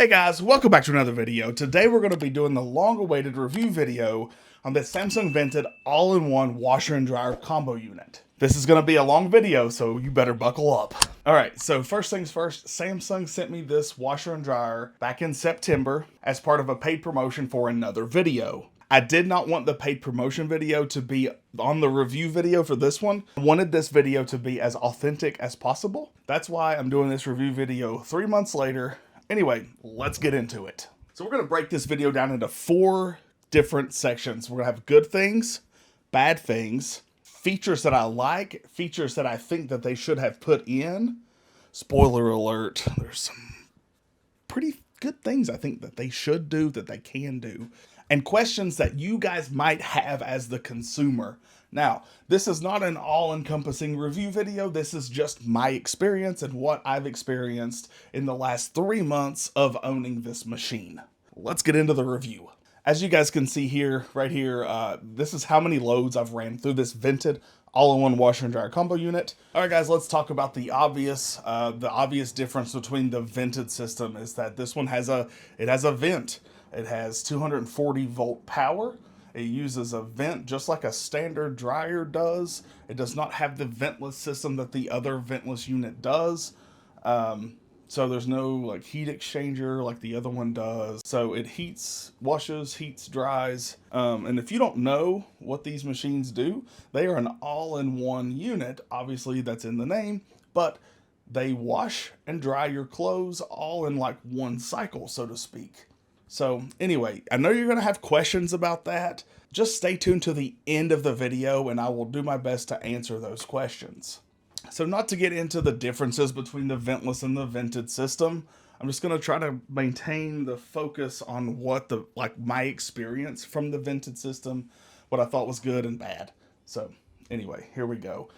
Hey guys, welcome back to another video. Today we're going to be doing the long-awaited review video on the Samsung Vented All-in-One washer and dryer combo unit. This is going to be a long video, so you better buckle up. Alright, so first things first, Samsung sent me this washer and dryer back in September as part of a paid promotion for another video. I did not want the paid promotion video to be on the review video for this one. I wanted this video to be as authentic as possible. That's why I'm doing this review video 3 months later. Anyway, let's get into it. So we're going to break this video down into 4 different sections. We're going to have good things, bad things, features that I like, features that I think that they should have put in. Spoiler alert, there's some pretty good things I think that they should do, that they can do, and questions that you guys might have as the consumer. Now, this is not an all-encompassing review video. This is just my experience and what I've experienced in the last 3 months of owning this machine. Let's get into the review. As you guys can see here, right here, this is how many loads I've ran through this Vented all-in-one washer and dryer combo unit. All right, guys, let's talk about the obvious difference between the Vented system is that this one has a vent. It has 240 volt power. It uses a vent just like a standard dryer does. It does not have the ventless system that the other ventless unit does. So there's no like heat exchanger like the other one does. So it heats, washes, heats, dries. And if you don't know what these machines do, they are an all-in-one unit. Obviously that's in the name, but they wash and dry your clothes all in like one cycle, so to speak. So anyway, I know you're going to have questions about that. Just stay tuned to the end of the video and I will do my best to answer those questions. So not to get into the differences between the ventless and the vented system, I'm just going to try to maintain the focus on what my experience from the vented system, what I thought was good and bad. So anyway, here we go.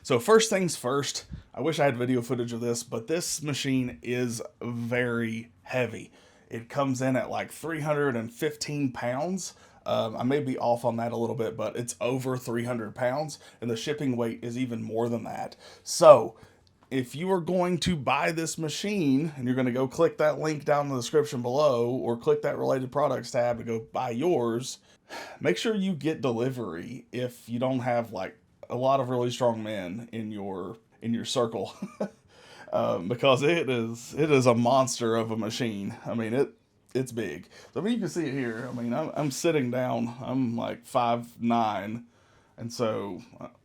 So first things first, I wish I had video footage of this, but this machine is very heavy. It comes in at like 315 pounds. I may be off on that a little bit, but it's over 300 pounds and the shipping weight is even more than that. So if you are going to buy this machine and you're going to go click that link down in the description below or click that related products tab to go buy yours, make sure you get delivery if you don't have like a lot of really strong men in your circle. Because it is a monster of a machine. I mean, it's big. So I mean, you can see it here. I mean, I'm sitting down. I'm like 5'9", and so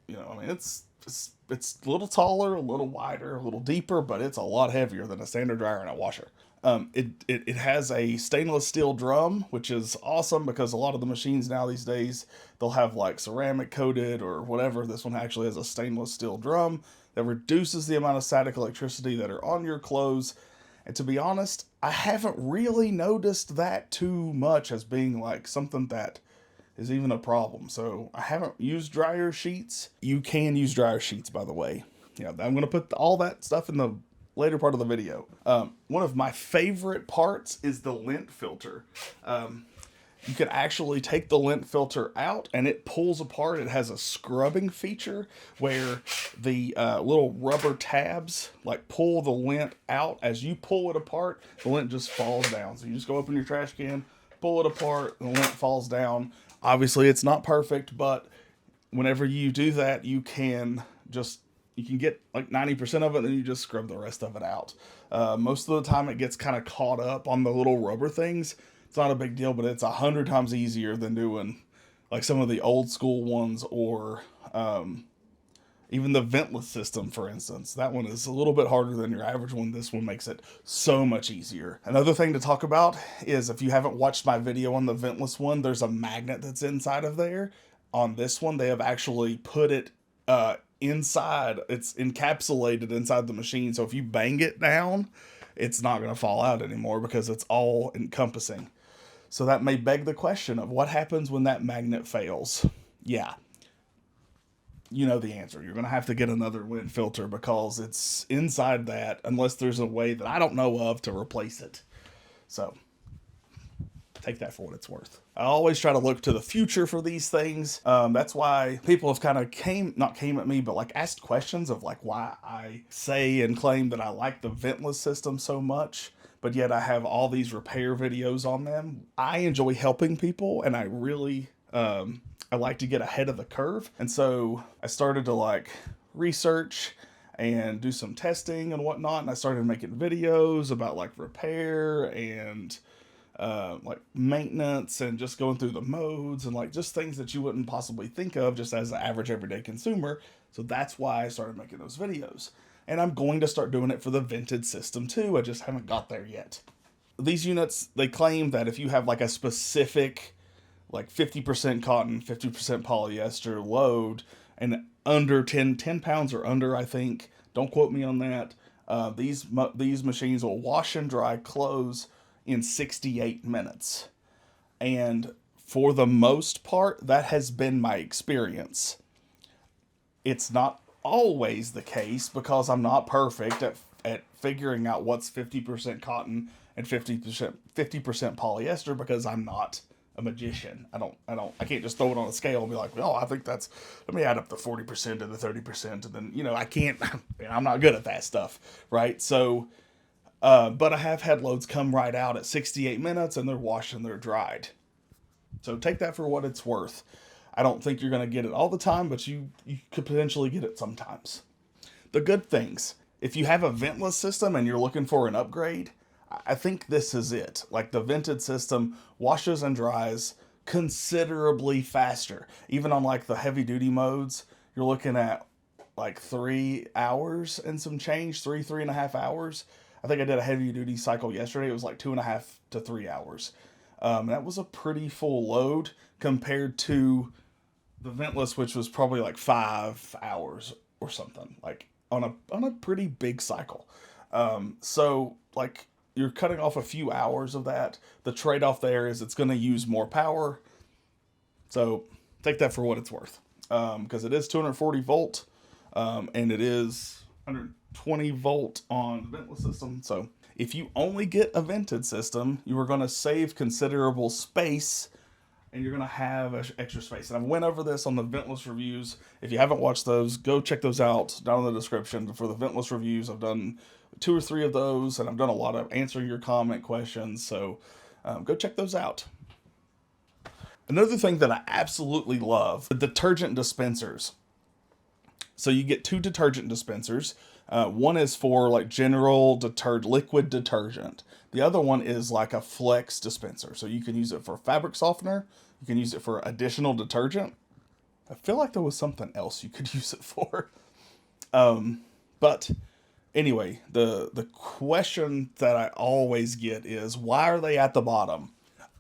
you know, I mean, it's a little taller, a little wider, a little deeper, but it's a lot heavier than a standard dryer and a washer. It has a stainless steel drum, which is awesome because a lot of the machines now these days, they'll have like ceramic coated or whatever. This one actually has a stainless steel drum that reduces the amount of static electricity that are on your clothes. And to be honest, I haven't really noticed that too much as being like something that is even a problem. So I haven't used dryer sheets. You can use dryer sheets, by the way. Yeah, I'm going to put all that stuff in the later part of the video. One of my favorite parts is the lint filter. You can actually take the lint filter out and it pulls apart. It has a scrubbing feature where the little rubber tabs like pull the lint out. As you pull it apart, the lint just falls down. So you just go open your trash can, pull it apart, and the lint falls down. Obviously it's not perfect, but whenever you do that, you can get like 90% of it and then you just scrub the rest of it out. Most of the time it gets kind of caught up on the little rubber things. It's not a big deal, but it's 100 times easier than doing like some of the old school ones or even the ventless system, for instance. That one is a little bit harder than your average one. This one makes it so much easier. Another thing to talk about is if you haven't watched my video on the ventless one, there's a magnet that's inside of there. On this one, they have actually put it inside. It's encapsulated inside the machine. So if you bang it down, it's not going to fall out anymore because it's all encompassing. So that may beg the question of what happens when that magnet fails. Yeah, you know the answer. You're going to have to get another lint filter because it's inside that unless there's a way that I don't know of to replace it. So take that for what it's worth. I always try to look to the future for these things. That's why people have kind of not came at me, but like asked questions of like why I say and claim that I like the ventless system so much. but yet I have all these repair videos on them. I enjoy helping people, and I really, I like to get ahead of the curve. And so I started to like research and do some testing and whatnot. And I started making videos about like repair and like maintenance and just going through the modes and like just things that you wouldn't possibly think of just as an average everyday consumer. So that's why I started making those videos. And I'm going to start doing it for the vented system too. I just haven't got there yet. These units, they claim that if you have like a specific like 50% cotton, 50% polyester load and under 10 pounds or under, I think, don't quote me on that. These machines will wash and dry clothes in 68 minutes. And for the most part, that has been my experience. It's not always the case because I'm not perfect at figuring out what's 50% cotton and 50% polyester because I'm not a magician. I can't just throw it on a scale and be like, oh, I think that's, let me add up the 40% and the 30%. And then, I can't, I'm not good at that stuff. Right. So, but I have had loads come right out at 68 minutes and they're washed and they're dried. So take that for what it's worth. I don't think you're going to get it all the time, but you could potentially get it sometimes. The good things, if you have a ventless system and you're looking for an upgrade, I think this is it. Like the vented system washes and dries considerably faster. Even on like the heavy duty modes, you're looking at like 3 hours and some change, 3.5 hours. I think I did a heavy duty cycle yesterday. It was like 2.5 to 3 hours. That was a pretty full load compared to the ventless, which was probably like 5 hours or something, like on a pretty big cycle. So like you're cutting off a few hours of that. The trade-off there is it's going to use more power. So take that for what it's worth. Because it is 240 volt, and it is 120 volt on the ventless system. So if you only get a vented system, you are going to save considerable space and you're going to have extra space. And I went over this on the ventless reviews. If you haven't watched those, go check those out down in the description. For the ventless reviews, I've done 2 or 3 of those, and I've done a lot of answering your comment questions. So go check those out. Another thing that I absolutely love, the detergent dispensers. So you get 2 detergent dispensers. One is for like general liquid detergent. The other one is like a flex dispenser. So you can use it for fabric softener. You can use it for additional detergent. I feel like there was something else you could use it for. But anyway, the question that I always get is, why are they at the bottom?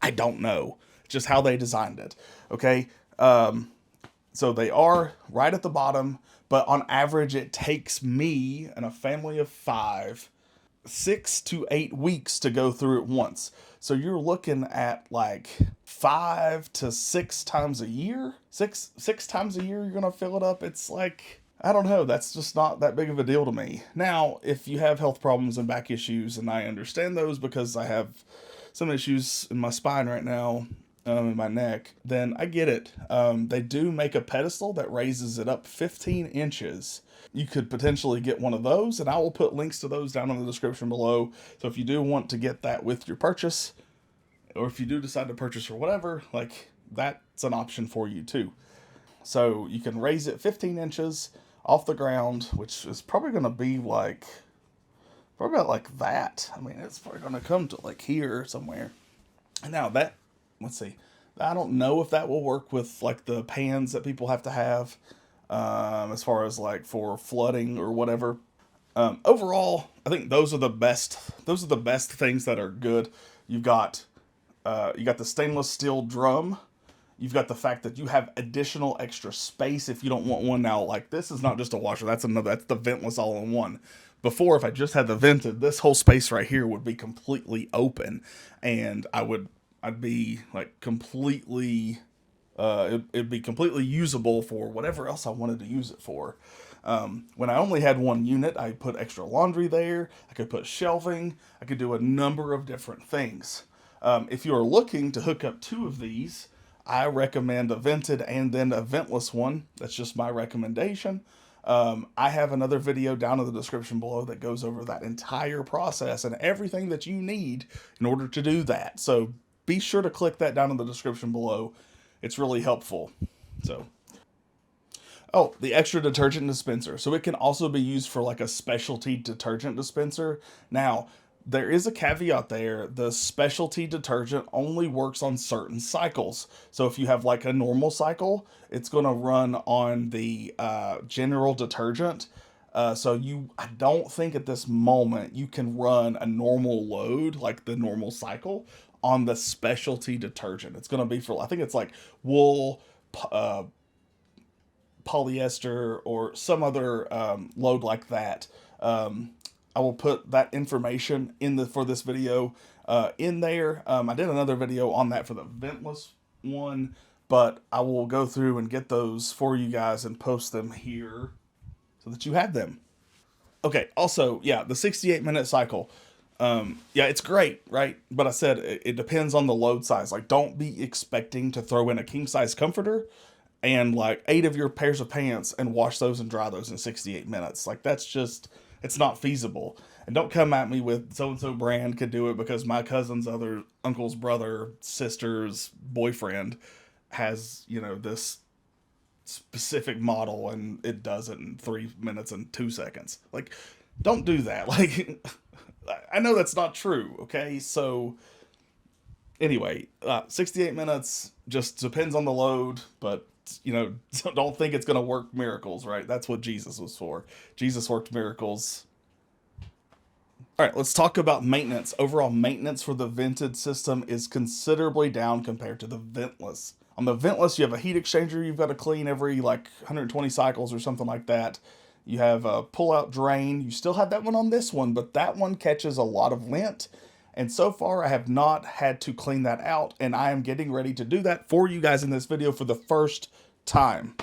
I don't know. Just how they designed it. Okay. So they are right at the bottom, but on average, it takes me and a family of 5, 6 to 8 weeks to go through it once. So you're looking at like 5 to 6 times a year. Six times a year, you're going to fill it up. It's like, I don't know. That's just not that big of a deal to me. Now, if you have health problems and back issues, and I understand those because I have some issues in my spine right now, in my neck, then I get it. They do make a pedestal that raises it up 15 inches. You could potentially get one of those, and I will put links to those down in the description below. So if you do want to get that with your purchase, or if you do decide to purchase or whatever, like that's an option for you too. So you can raise it 15 inches off the ground, which is probably going to be like, probably about like that. I mean, it's probably going to come to like here somewhere. Now that, let's see, I don't know if that will work with like the pans that people have to have, as far as like for flooding or whatever. Overall, I think those are the best things that are good. You got the stainless steel drum. You've got the fact that you have additional extra space if you don't want one. Now, like this is not just a washer. That's the ventless all-in-one. Before, if I just had the vented, this whole space right here would be completely open, and I'd be like completely, it'd be completely usable for whatever else I wanted to use it for. When I only had one unit, I put extra laundry there. I could put shelving. I could do a number of different things. If you are looking to hook up 2 of these, I recommend a vented and then a ventless one. That's just my recommendation. I have another video down in the description below that goes over that entire process and everything that you need in order to do that. So be sure to click that down in the description below. It's really helpful. So, oh, the extra detergent dispenser. So it can also be used for like a specialty detergent dispenser. Now, there is a caveat there. The specialty detergent only works on certain cycles. So if you have like a normal cycle, it's going to run on the general detergent. I don't think at this moment you can run a normal load, like the normal cycle, on the specialty detergent. It's going to be for, I think it's like wool, uh, polyester, or some other load like that. I will put that information in the for this video in there. I did another video on that for the ventless one, but I will go through and get those for you guys and post them here so that you have them. Okay, also, yeah, the 68-minute cycle. Yeah, it's great, right? But I said it depends on the load size. Like, don't be expecting to throw in a king size comforter and like 8 of your pairs of pants and wash those and dry those in 68 minutes. Like, that's just, it's not feasible. And don't come at me with so and so brand could do it because my cousin's other uncle's brother, sister's boyfriend has, this specific model and it does it in 3 minutes and 2 seconds. Like, don't do that. Like, I know that's not true, okay? So, anyway, 68 minutes just depends on the load, but, don't think it's going to work miracles, right? That's what Jesus was for. Jesus worked miracles. All right, let's talk about maintenance. Overall maintenance for the vented system is considerably down compared to the ventless. On the ventless, you have a heat exchanger you've got to clean every like 120 cycles or something like that. You have a pull-out drain. You still have that one on this one, but that one catches a lot of lint. And so far, I have not had to clean that out, and I am getting ready to do that for you guys in this video for the first time.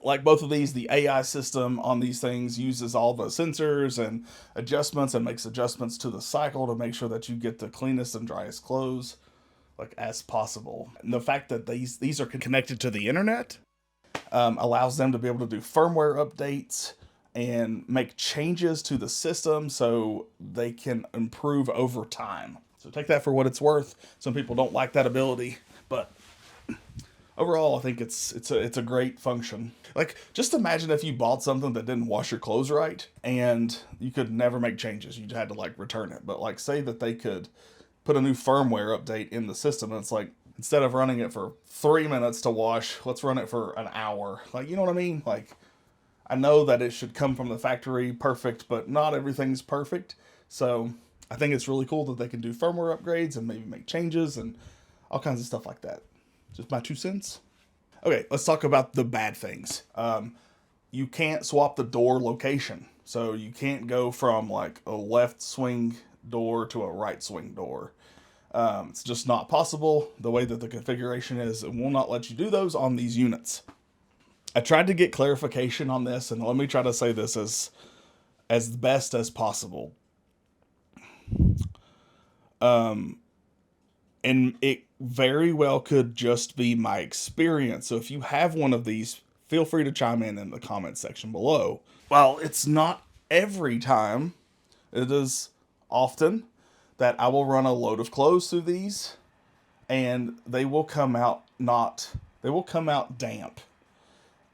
Like both of these, the AI system on these things uses all the sensors and adjustments and makes adjustments to the cycle to make sure that you get the cleanest and driest clothes like as possible. And the fact that these are connected to the internet allows them to be able to do firmware updates and make changes to the system so they can improve over time. So take that for what it's worth. Some people don't like that ability, but overall, I think it's a great function. Like, just imagine if you bought something that didn't wash your clothes right and you could never make changes. You had to like return it. But like, say that they could put a new firmware update in the system, and it's like, instead of running it for 3 minutes to wash, let's run it for an hour. Like, you know what I mean? Like, I know that it should come from the factory perfect, but not everything's perfect. So I think it's really cool that they can do firmware upgrades and maybe make changes and all kinds of stuff like that. Just my 2 cents. Okay, let's talk about the bad things. You can't swap the door location. So you can't go from like a left swing door to a right swing door. It's just not possible. The way that the configuration is, it will not let you do those on these units. I tried to get clarification on this, and let me try to say this as best as possible. And it very well could just be my experience. So if you have one of these, feel free to chime in the comment section below. Well, it's not every time. It is often that I will run a load of clothes through these and they will come out damp.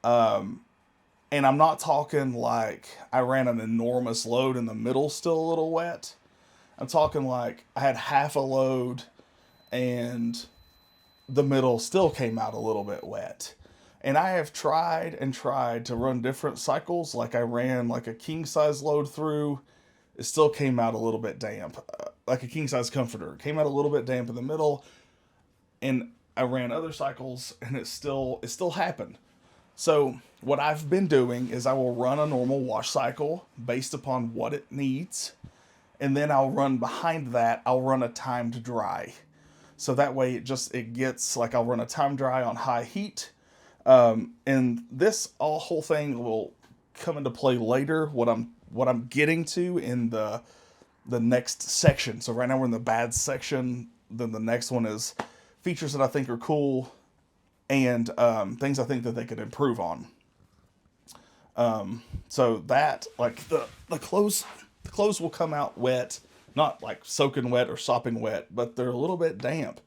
And I'm not talking like I ran an enormous load and the middle still a little wet. I'm talking like I had half a load and the middle still came out a little bit wet. And I have tried and tried to run different cycles. Like, I ran like a king size load through. It still came out a little bit damp. Like a king size comforter. It came out a little bit damp in the middle. And I ran other cycles and it still happened. So what I've been doing is I will run a normal wash cycle based upon what it needs. And then I'll run behind that, I'll run a timed dry. So that way it gets like, I'll run a time dry on high heat. And this whole thing will come into play later. What I'm getting to in the next section. So right now we're in the bad section. Then the next one is features that I think are cool and things I think that they could improve on. So that, like, the clothes will come out wet, not like soaking wet or sopping wet, but they're a little bit damp.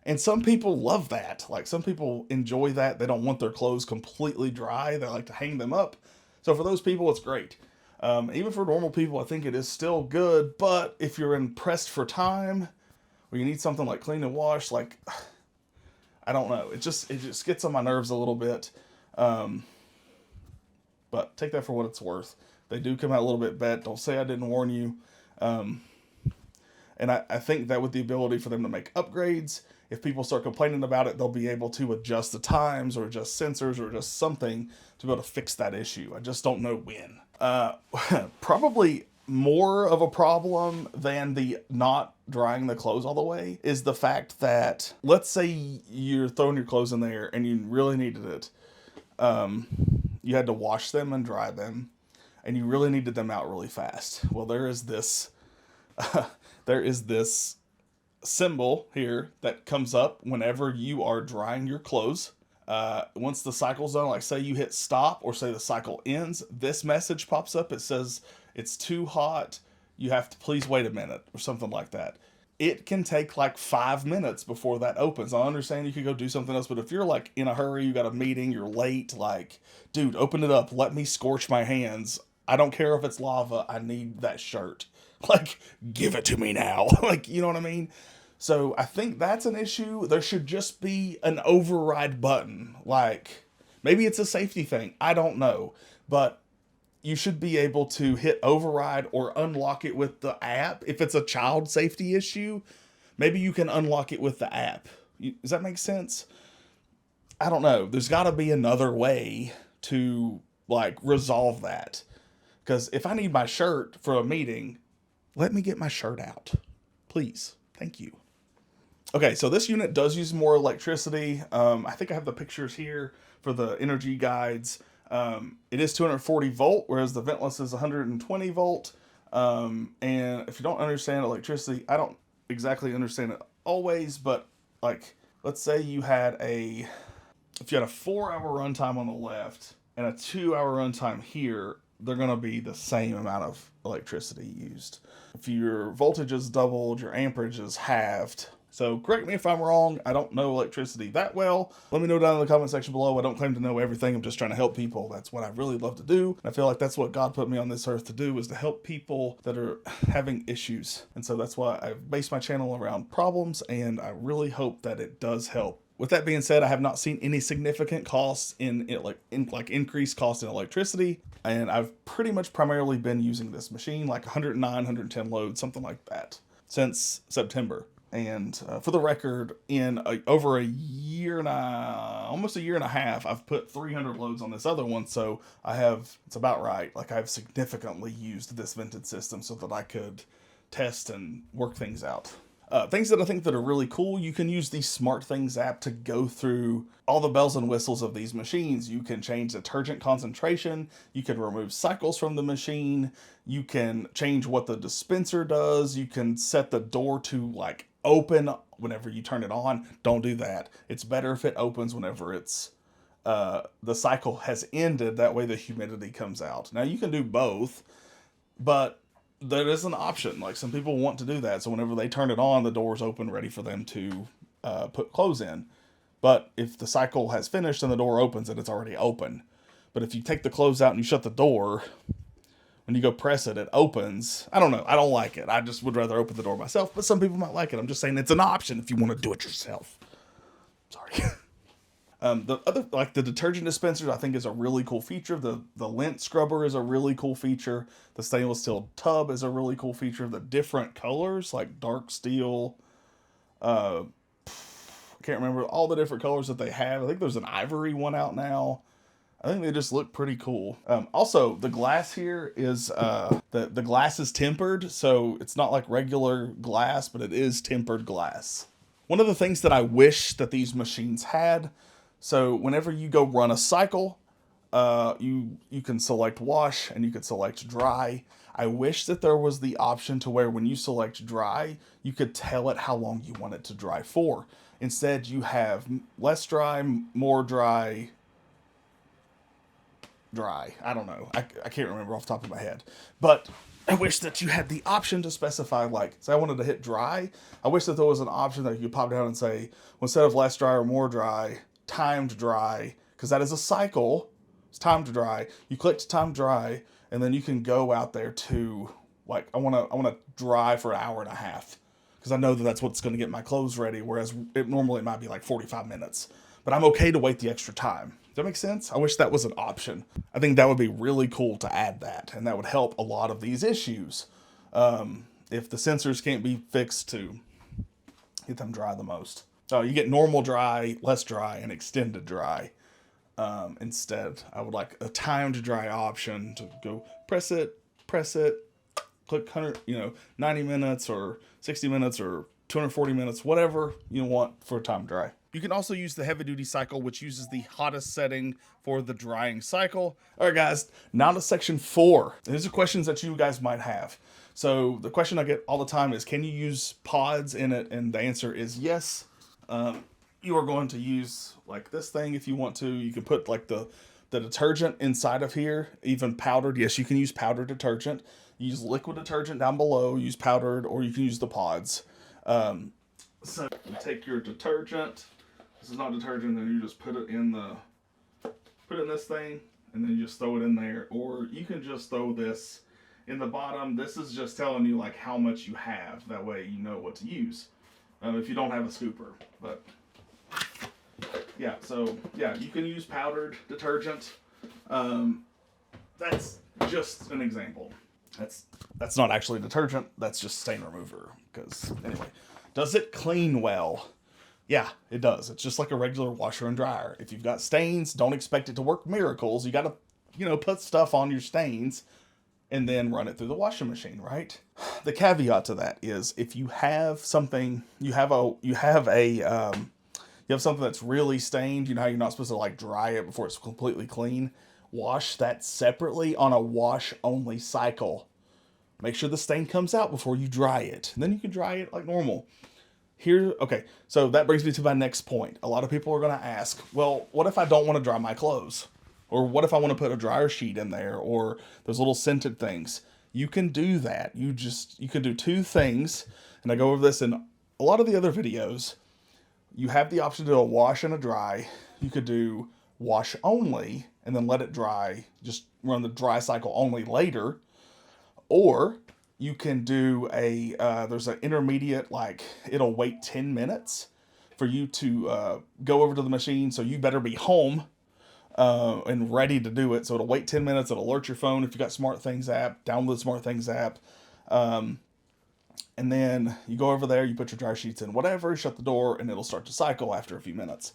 And some people love that. Like, some people enjoy that. They don't want their clothes completely dry. They like to hang them up. So for those people, it's great. Even for normal people, I think it is still good. But if you're pressed for time, or you need something like clean and wash, like, I don't know. It just gets on my nerves a little bit. But take that for what it's worth. They do come out a little bit bad. Don't say I didn't warn you. And I think that with the ability for them to make upgrades, if people start complaining about it, they'll be able to adjust the times or adjust sensors or adjust something to be able to fix that issue. I just don't know when. Probably more of a problem than the not drying the clothes all the way is the fact that, let's say you're throwing your clothes in there and you really needed it. You had to wash them and dry them, and you really needed them out really fast. Well, there is this symbol here that comes up whenever you are drying your clothes. Once the cycle's done, like say you hit stop or say the cycle ends, this message pops up. It says it's too hot. You have to please wait a minute or something like that. It can take like 5 minutes before that opens. I understand you could go do something else, but if you're like in a hurry, you got a meeting, you're late, like, dude, open it up. Let me scorch my hands. I don't care if it's lava. I need that shirt. Like, give it to me now. Like, you know what I mean? So I think that's an issue. There should just be an override button. Like, maybe it's a safety thing. I don't know. But you should be able to hit override or unlock it with the app. If it's a child safety issue, maybe you can unlock it with the app. Does that make sense? I don't know. There's got to be another way to, like, resolve that. Because if I need my shirt for a meeting, let me get my shirt out. Please. Thank you. Okay, so this unit does use more electricity. I think I have the pictures here for the energy guides. It is 240 volt, whereas the ventless is 120 volt. And if you don't understand electricity, I don't exactly understand it always, but like, let's say if you had a 4-hour runtime on the left and a 2-hour runtime here, they're going to be the same amount of electricity used. If your voltage is doubled, your amperage is halved. So correct me if I'm wrong. I don't know electricity that well. Let me know down in the comment section below. I don't claim to know everything. I'm just trying to help people. That's what I really love to do. And I feel like that's what God put me on this earth to do, is to help people that are having issues. And so that's why I've based my channel around problems, and I really hope that it does help. With that being said, I have not seen any significant costs in increased cost in electricity, and I've pretty much primarily been using this machine, like 109, 110 loads, something like that, since September. And for the record, in over a year and almost a year and a half, I've put 300 loads on this other one, so it's about right. Like, I've significantly used this vented system so that I could test and work things out. Things that I think that are really cool, you can use the Smart Things app to go through all the bells and whistles of these machines. You can change detergent concentration, you can remove cycles from the machine, you can change what the dispenser does, you can set the door to like open whenever you turn it on. Don't do that. It's better if it opens whenever it's the cycle has ended. That way the humidity comes out. Now you can do both, but there is an option. Like, some people want to do that, so whenever they turn it on, the door's open, ready for them to put clothes in. But if the cycle has finished and the door opens, then it's already open. But if you take the clothes out and you shut the door, when you go press it, it opens. I don't know. I don't like it. I just would rather open the door myself, but some people might like it. I'm just saying it's an option if you want to do it yourself. Sorry. The other, like the detergent dispensers, I think is a really cool feature. The lint scrubber is a really cool feature. The stainless steel tub is a really cool feature. The different colors, like dark steel, I can't remember all the different colors that they have. I think there's an ivory one out now. I think they just look pretty cool. Also, the glass here is, the glass is tempered, so it's not like regular glass, but it is tempered glass. One of the things that I wish that these machines had, so whenever you go run a cycle, you can select wash and you can select dry. I wish that there was the option to where when you select dry, you could tell it how long you want it to dry for. Instead, you have less dry, more dry, dry. I don't know. I can't remember off the top of my head. But I wish that you had the option to specify, like, say I wanted to hit dry. I wish that there was an option that you could pop down and say, well, instead of less dry or more dry, timed dry, because that is a cycle. It's time to dry. You click to time dry, and then you can go out there to, like, I want to dry for an hour and a half, because I know that that's what's going to get my clothes ready, whereas it normally might be like 45 minutes. But I'm okay to wait the extra time. Does that make sense? I wish that was an option. I think that would be really cool to add that, and that would help a lot of these issues. If the sensors can't be fixed to get them dry the most. Oh, you get normal dry, less dry, and extended dry. Instead, I would like a timed dry option to go press it, click 100, 90 minutes or 60 minutes or 240 minutes, whatever you want for time dry. You can also use the heavy duty cycle, which uses the hottest setting for the drying cycle. All right, guys, now to section 4. These are questions that you guys might have. So the question I get all the time is, can you use pods in it? And the answer is yes. You are going to use like this thing if you want to. You can put like the detergent inside of here, even powdered. Yes, you can use powdered detergent. Use liquid detergent down below, use powdered, or you can use the pods. So you take your detergent. This is not detergent, then you just put it in this thing, and then you just throw it in there. Or you can just throw this in the bottom. This is just telling you like how much you have. That way you know what to use. If you don't have a scooper, but yeah, so yeah, you can use powdered detergent. That's just an example. That's not actually detergent. That's just stain remover. Because anyway, does it clean well? Yeah, it does. It's just like a regular washer and dryer. If you've got stains, don't expect it to work miracles. You got to, put stuff on your stains and then run it through the washing machine, right? The caveat to that is if you have something, you have something that's really stained, you know how you're not supposed to like dry it before it's completely clean. Wash that separately on a wash only cycle. Make sure the stain comes out before you dry it. And then you can dry it like normal. Okay, so that brings me to my next point. A lot of people are going to ask, well, what if I don't want to dry my clothes? Or what if I want to put a dryer sheet in there? Or those little scented things? You can do that. You can do two things. And I go over this in a lot of the other videos. You have the option to do a wash and a dry. You could do wash only and then let it dry. Just run the dry cycle only later. Or you can do there's an intermediate, like it'll wait 10 minutes for you to go over to the machine. So you better be home and ready to do it. So it'll wait 10 minutes. It'll alert your phone if you got SmartThings app, download SmartThings app. And then you go over there, you put your dryer sheets in, whatever, shut the door, and it'll start to cycle after a few minutes.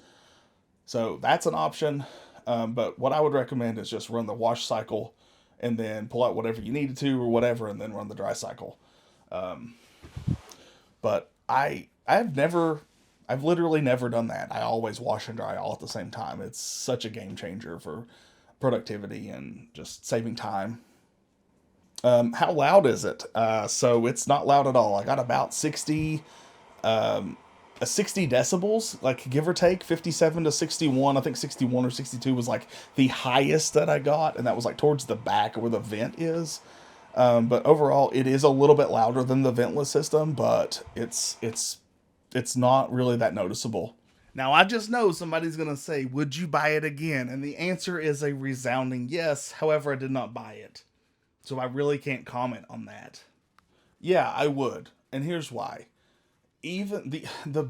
So that's an option. But what I would recommend is just run the wash cycle and then pull out whatever you needed to or whatever, and then run the dry cycle. But I've literally never done that. I always wash and dry all at the same time. It's such a game changer for productivity and just saving time. How loud is it? So it's not loud at all. I got about 60 decibels, like give or take 57 to 61. I think 61 or 62 was like the highest that I got. And that was like towards the back where the vent is. But overall it is a little bit louder than the ventless system, but it's not really that noticeable. Now I just know somebody's going to say, would you buy it again? And the answer is a resounding yes. However, I did not buy it. So I really can't comment on that. Yeah, I would. And here's why. Even the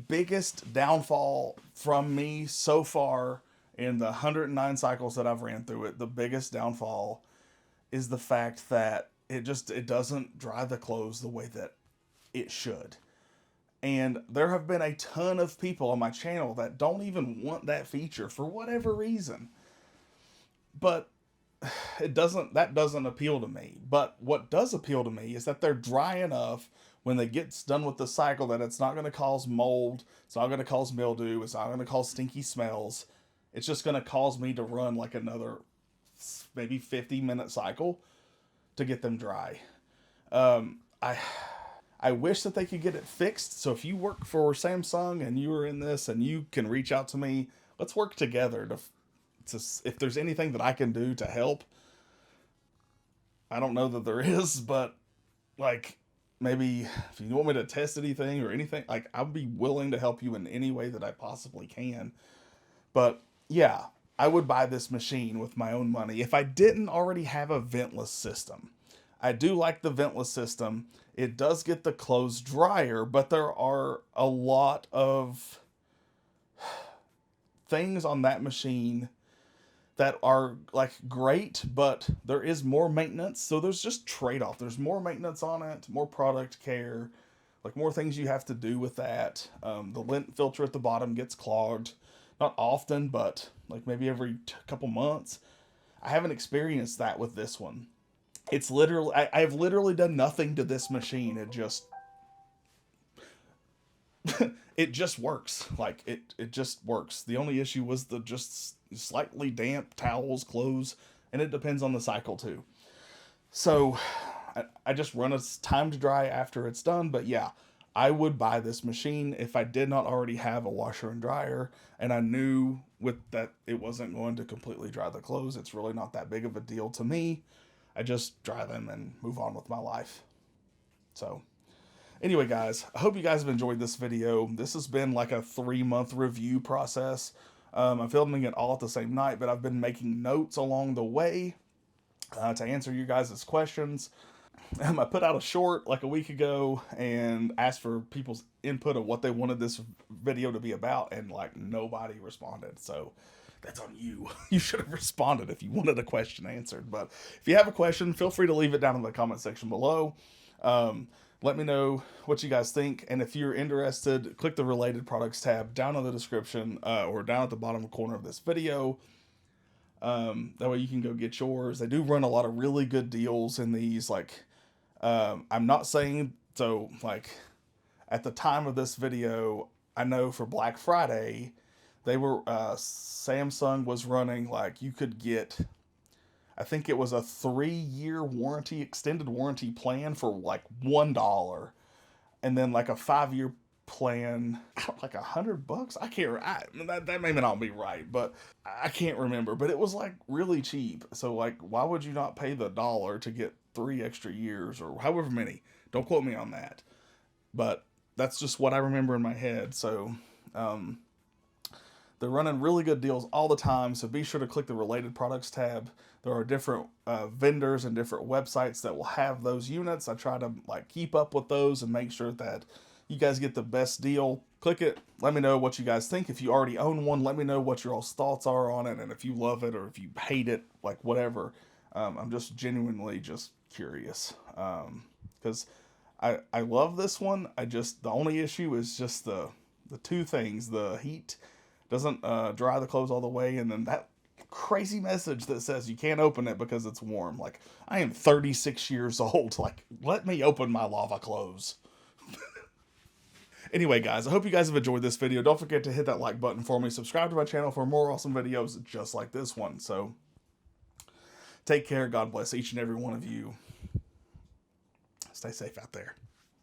biggest downfall from me so far in the 109 cycles that I've ran through it, the biggest downfall is the fact that it doesn't dry the clothes the way that it should. And there have been a ton of people on my channel that don't even want that feature for whatever reason. But that doesn't appeal to me. But what does appeal to me is that they're dry enough when they get done with the cycle that it's not going to cause mold, it's not going to cause mildew, it's not going to cause stinky smells. It's just going to cause me to run like another maybe 50-minute cycle to get them dry. I wish that they could get it fixed. So if you work for Samsung and you are in this and you can reach out to me, let's work together if there's anything that I can do to help, I don't know that there is, but like maybe if you want me to test anything or anything, like I'll be willing to help you in any way that I possibly can. But yeah, I would buy this machine with my own money if I didn't already have a ventless system. I do like the ventless system. It does get the clothes drier, but there are a lot of things on that machine that are like great, but there is more maintenance. So there's just trade off. There's more maintenance on it, more product care, like more things you have to do with that. The lint filter at the bottom gets clogged, not often, but like maybe every couple months. I haven't experienced that with this one. It's literally, I've literally done nothing to this machine. It just, it just works. Like it just works. The only issue was the just slightly damp towels, clothes, and it depends on the cycle too. So I just run a time to dry after it's done. But yeah, I would buy this machine if I did not already have a washer and dryer, and I knew with that it wasn't going to completely dry the clothes. It's really not that big of a deal to me. I just dry them and move on with my life. So anyway, guys, I hope you guys have enjoyed this video. This has been like a 3-month review process. I'm filming it all at the same night, but I've been making notes along the way to answer you guys' questions. I put out a short like a week ago and asked for people's input of what they wanted this video to be about, and like nobody responded. So that's on you. You should have responded if you wanted a question answered. But if you have a question, feel free to leave it down in the comment section below. Let me know what you guys think. And if you're interested, click the related products tab down in the description or down at the bottom corner of this video. That way you can go get yours. They do run a lot of really good deals in these. Like, I'm not saying, so like at the time of this video, I know for Black Friday, they were, Samsung was running like you could get, I think it was a 3-year warranty, extended warranty plan for like $1, and then like a 5-year plan, like $100. I can't. That may not be right, but I can't remember. But it was like really cheap. So like, why would you not pay the $1 to get 3 extra years or however many? Don't quote me on that, but that's just what I remember in my head. So they're running really good deals all the time, so be sure to click the related products tab. There are different vendors and different websites that will have those units. I try to like keep up with those and make sure that you guys get the best deal. Click it. Let me know what you guys think. If you already own one, let me know what your all's thoughts are on it, and if you love it or if you hate it, like whatever. I'm just genuinely just curious because I love this one. The only issue is just the two things: the heat doesn't dry the clothes all the way, and then that crazy message that says you can't open it because it's warm. Like, I am 36 years old. Like, let me open my lava clothes. Anyway, guys, I hope you guys have enjoyed this video. Don't forget to hit that like button for me. Subscribe to my channel for more awesome videos just like this one. So, take care. God bless each and every one of you. Stay safe out there.